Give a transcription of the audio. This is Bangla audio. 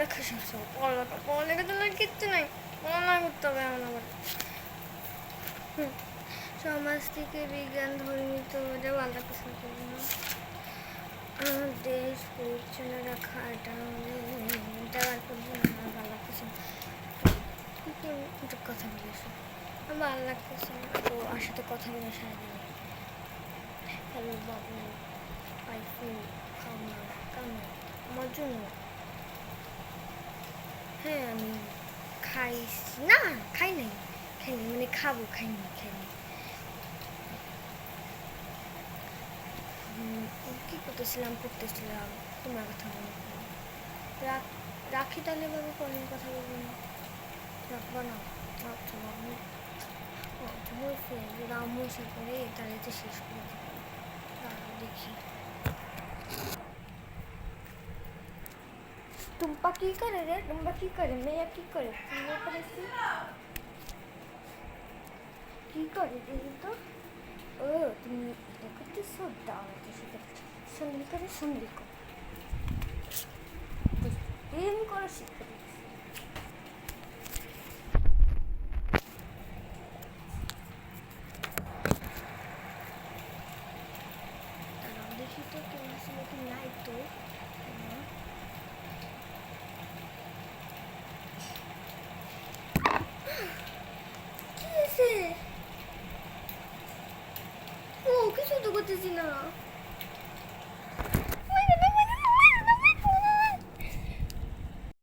পড়ালেখা শেষ হবে, পড়ালেখা তো কিচ্ছু নাই, পড়ালেখা করতে হবে এমন আবার। সমাজ থেকে বিজ্ঞান ধর্মীয় তো এটা ভালো কিছু করবো না। আমার দেশ পরিচ্ছন্ন রাখা এটা বার করবো না, আমার ভালো লাগতেছে না। একটু কথা বলেছি, আমার ভালো লাগতেছে না তো আর সাথে কথা বলে সারাদিন। হ্যালো বাবু, আইফু খাও না কেন আমার জন্য? হ্যাঁ আমি খাই না, খাইনি মানে খাবো, খাইনি। কী করতেছিলাম, পড়তেছিলাম, তোমার কথা মনে করো। রাখি তাহলে বাবু, কোনদিন কথা বলবো না, রাখবো না। আচ্ছা বাবু, আচ্ছা হয়েছে, রাম এসে পরে তাহলে তো শেষ করে দেবো, দেখি। টুম্পা কি করে রে, টুম্পা কি করে, মেয়া কি করে, কি করে দেখি তো। ও তুমি এটা করতেছো, দাও তো সেটা সুন্দর করে প্রেম করা শিখতে